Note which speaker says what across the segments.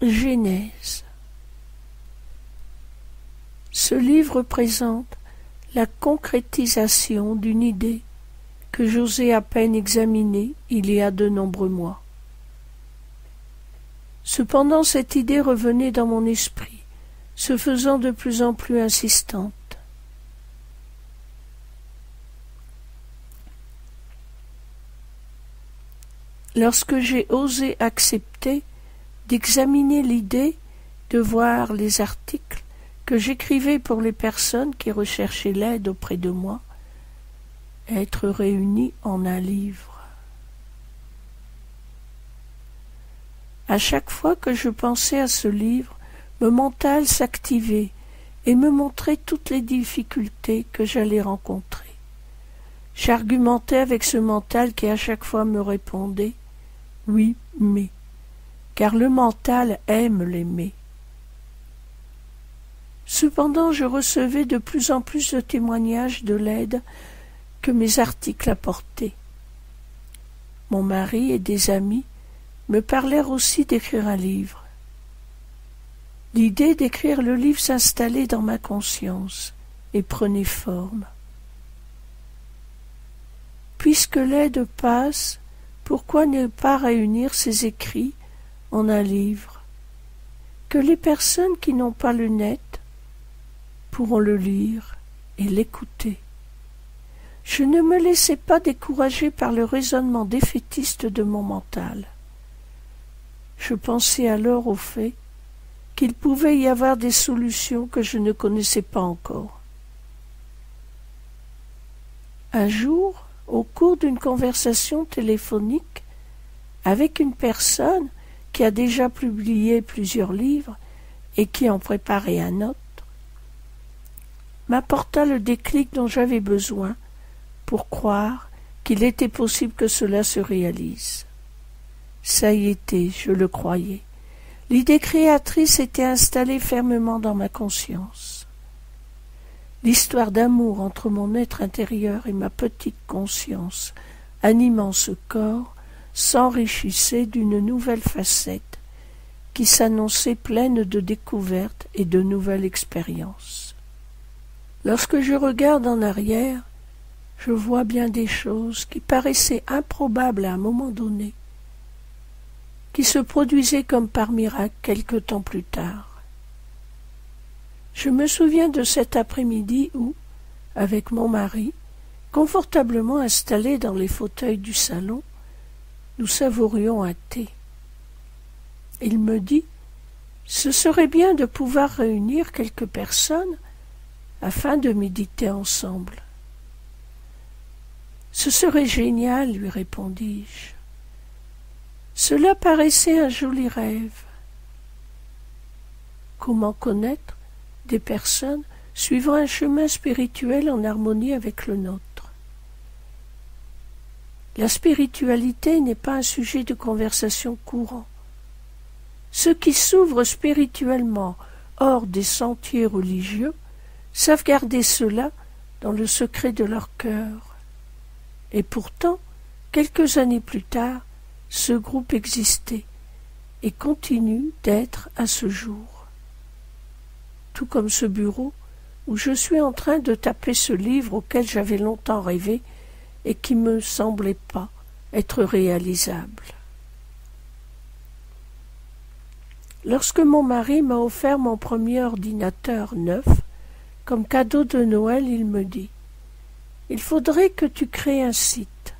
Speaker 1: Genèse. Ce livre présente la concrétisation d'une idée que j'osais à peine examiner il y a de nombreux mois. Cependant, cette idée revenait dans mon esprit, se faisant de plus en plus insistante. Lorsque j'ai osé accepter d'examiner l'idée, de voir les articles que j'écrivais pour les personnes qui recherchaient l'aide auprès de moi, être réunis en un livre. À chaque fois que je pensais à ce livre, mon mental s'activait et me montrait toutes les difficultés que j'allais rencontrer. J'argumentais avec ce mental qui à chaque fois me répondait « oui, mais », car le mental aime les « mais ». Cependant, je recevais de plus en plus de témoignages de l'aide que mes articles apportaient. Mon mari et des amis me parlèrent aussi d'écrire un livre. L'idée d'écrire le livre s'installait dans ma conscience et prenait forme. Puisque l'aide passe, pourquoi ne pas réunir ces écrits en un livre, que les personnes qui n'ont pas le net pourront le lire et l'écouter. Je ne me laissais pas décourager par le raisonnement défaitiste de mon mental. Je pensais alors au fait qu'il pouvait y avoir des solutions que je ne connaissais pas encore. Un jour, au cours d'une conversation téléphonique avec une personne qui a déjà publié plusieurs livres et qui en préparait un autre, m'apporta le déclic dont j'avais besoin pour croire qu'il était possible que cela se réalise. Ça y était, je le croyais. L'idée créatrice était installée fermement dans ma conscience. L'histoire d'amour entre mon être intérieur et ma petite conscience, animant ce corps, s'enrichissait d'une nouvelle facette qui s'annonçait pleine de découvertes et de nouvelles expériences. Lorsque je regarde en arrière, je vois bien des choses qui paraissaient improbables à un moment donné, qui se produisaient comme par miracle quelque temps plus tard. Je me souviens de cet après-midi où, avec mon mari, confortablement installés dans les fauteuils du salon, nous savourions un thé. Il me dit « Ce serait bien de pouvoir réunir quelques personnes afin de méditer ensemble. » « Ce serait génial, lui répondis-je. Cela paraissait un joli rêve. Comment connaître des personnes suivant un chemin spirituel en harmonie avec le nôtre? La spiritualité n'est pas un sujet de conversation courant. Ceux qui s'ouvrent spirituellement hors des sentiers religieux savent garder cela dans le secret de leur cœur. Et pourtant, quelques années plus tard, ce groupe existait et continue d'être à ce jour. Tout comme ce bureau où je suis en train de taper ce livre auquel j'avais longtemps rêvé et qui me semblait pas être réalisable. Lorsque mon mari m'a offert mon premier ordinateur neuf, comme cadeau de Noël, il me dit « Il faudrait que tu crées un site. »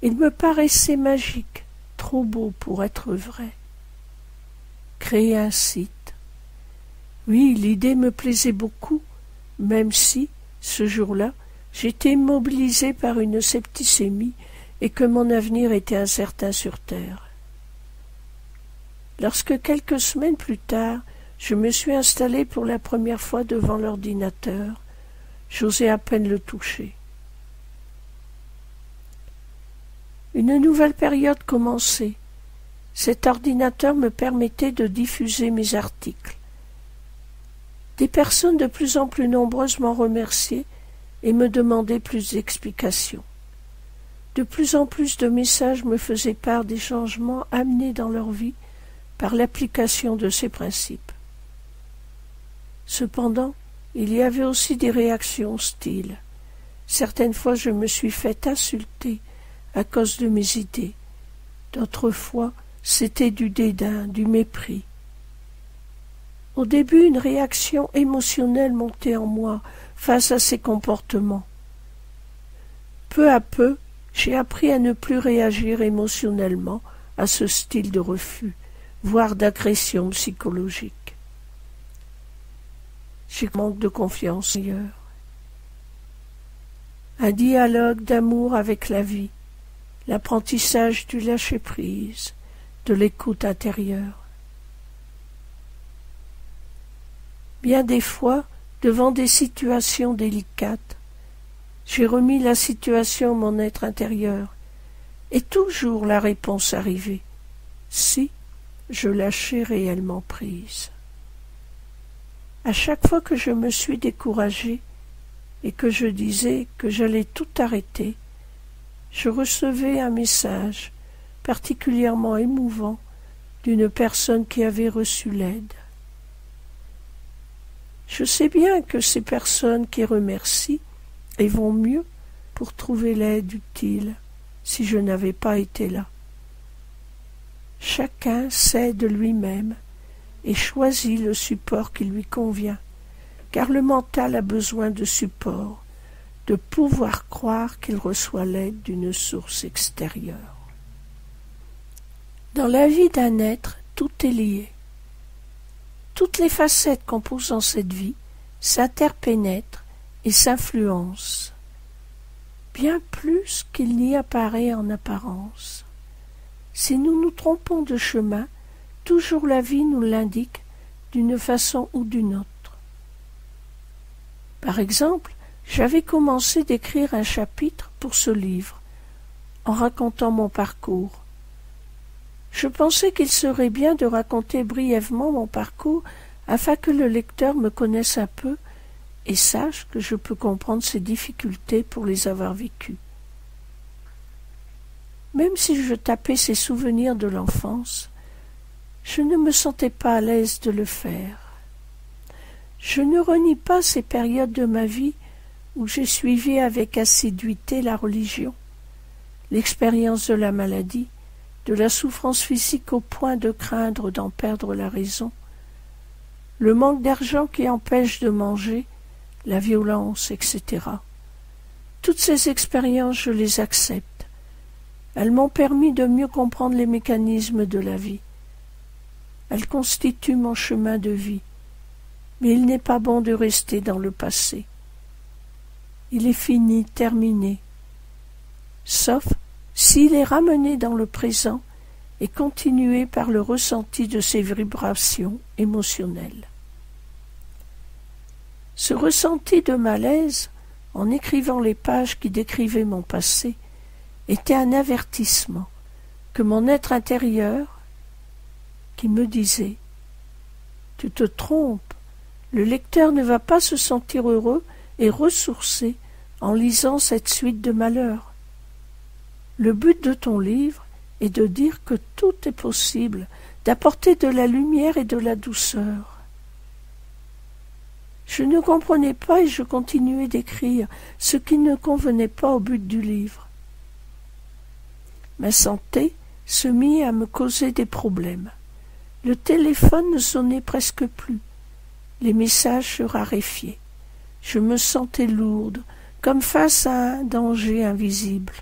Speaker 1: Il me paraissait magique, trop beau pour être vrai. Créer un site. Oui, l'idée me plaisait beaucoup, même si, ce jour-là, j'étais immobilisé par une septicémie et que mon avenir était incertain sur terre. Lorsque quelques semaines plus tard, je me suis installé pour la première fois devant l'ordinateur, j'osais à peine le toucher. Une nouvelle période commençait. Cet ordinateur me permettait de diffuser mes articles. Des personnes de plus en plus nombreuses m'en remerciaient et me demandaient plus d'explications. De plus en plus de messages me faisaient part des changements amenés dans leur vie par l'application de ces principes. Cependant, il y avait aussi des réactions hostiles. Certaines fois je me suis fait insulter à cause de mes idées. D'autres fois, c'était du dédain, du mépris. Au début, une réaction émotionnelle montait en moi face à ces comportements. Peu à peu, j'ai appris à ne plus réagir émotionnellement à ce style de refus, voire d'agression psychologique. J'ai manque de confiance ailleurs. Un dialogue d'amour avec la vie, l'apprentissage du lâcher-prise, de l'écoute intérieure. Bien des fois, devant des situations délicates, j'ai remis la situation à mon être intérieur, et toujours la réponse arrivait, si je lâchais réellement prise. À chaque fois que je me suis découragé et que je disais que j'allais tout arrêter, je recevais un message particulièrement émouvant d'une personne qui avait reçu l'aide. Je sais bien que ces personnes qui remercient et vont mieux pour trouver l'aide utile si je n'avais pas été là. Chacun sait de lui-même et choisit le support qui lui convient, car le mental a besoin de support, de pouvoir croire qu'il reçoit l'aide d'une source extérieure. Dans la vie d'un être, tout est lié. Toutes les facettes composant cette vie s'interpénètrent et s'influencent, bien plus qu'il n'y apparaît en apparence. Si nous nous trompons de chemin, toujours la vie nous l'indique d'une façon ou d'une autre. Par exemple, j'avais commencé d'écrire un chapitre pour ce livre, en racontant mon parcours. Je pensais qu'il serait bien de raconter brièvement mon parcours afin que le lecteur me connaisse un peu et sache que je peux comprendre ses difficultés pour les avoir vécues. Même si je tapais ses souvenirs de l'enfance, je ne me sentais pas à l'aise de le faire. Je ne renie pas ces périodes de ma vie où j'ai suivi avec assiduité la religion, l'expérience de la maladie, de la souffrance physique au point de craindre d'en perdre la raison, le manque d'argent qui empêche de manger, la violence, etc. Toutes ces expériences, je les accepte. Elles m'ont permis de mieux comprendre les mécanismes de la vie. Elles constituent mon chemin de vie, mais il n'est pas bon de rester dans le passé. Il est fini, terminé, sauf s'il est ramené dans le présent et continué par le ressenti de ses vibrations émotionnelles. Ce ressenti de malaise, en écrivant les pages qui décrivaient mon passé, était un avertissement que mon être intérieur, qui me disait « Tu te trompes, le lecteur ne va pas se sentir heureux et ressourcé en lisant cette suite de malheurs. Le but de ton livre est de dire que tout est possible, d'apporter de la lumière et de la douceur. » Je ne comprenais pas et je continuais d'écrire ce qui ne convenait pas au but du livre. Ma santé se mit à me causer des problèmes. Le téléphone ne sonnait presque plus. Les messages se raréfiaient. Je me sentais lourde, comme face à un danger invisible.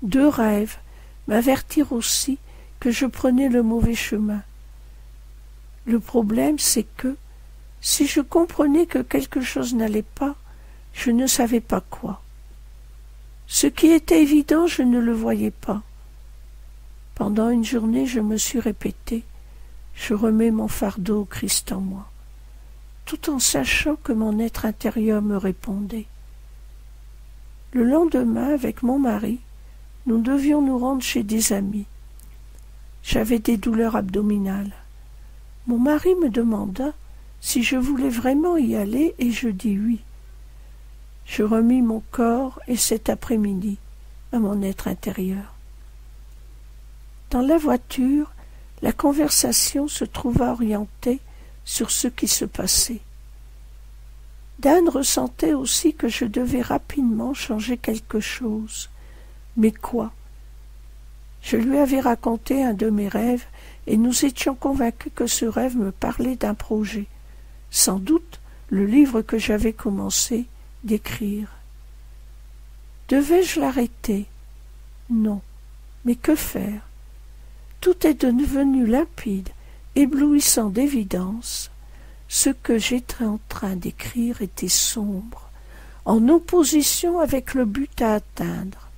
Speaker 1: 2 rêves m'avertirent aussi que je prenais le mauvais chemin. Le problème, c'est que, si je comprenais que quelque chose n'allait pas, je ne savais pas quoi. Ce qui était évident, je ne le voyais pas. Pendant une journée, je me suis répété « Je remets mon fardeau au Christ en moi », tout en sachant que mon être intérieur me répondait. Le lendemain, avec mon mari, nous devions nous rendre chez des amis. J'avais des douleurs abdominales. Mon mari me demanda si je voulais vraiment y aller et je dis oui. Je remis mon corps et cet après-midi à mon être intérieur. Dans la voiture, La conversation se trouva orientée sur ce qui se passait. Dan ressentait aussi que je devais rapidement changer quelque chose. Mais quoi? Je lui avais raconté un de mes rêves et nous étions convaincus que ce rêve me parlait d'un projet, sans doute le livre que j'avais commencé d'écrire. Devais-je l'arrêter? Non. Mais que faire? Tout est devenu limpide, éblouissant d'évidence. Ce que j'étais en train d'écrire était sombre, en opposition avec le but à atteindre.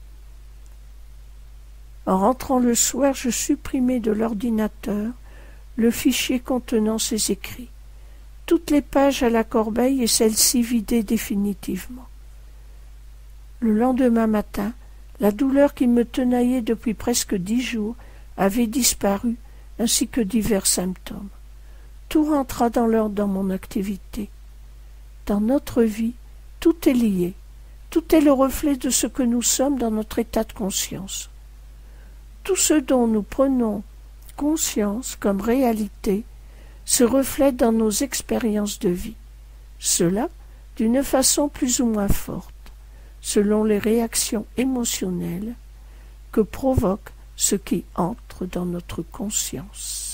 Speaker 1: En rentrant le soir, je supprimai de l'ordinateur le fichier contenant ces écrits, toutes les pages à la corbeille et celles-ci vidées définitivement. Le lendemain matin, la douleur qui me tenaillait depuis presque 10 jours avait disparu, ainsi que divers symptômes. Tout rentra dans l'ordre dans mon activité. Dans notre vie, tout est lié, tout est le reflet de ce que nous sommes dans notre état de conscience. Tout ce dont nous prenons conscience comme réalité se reflète dans nos expériences de vie, cela d'une façon plus ou moins forte, selon les réactions émotionnelles que provoque ce qui entre dans notre conscience.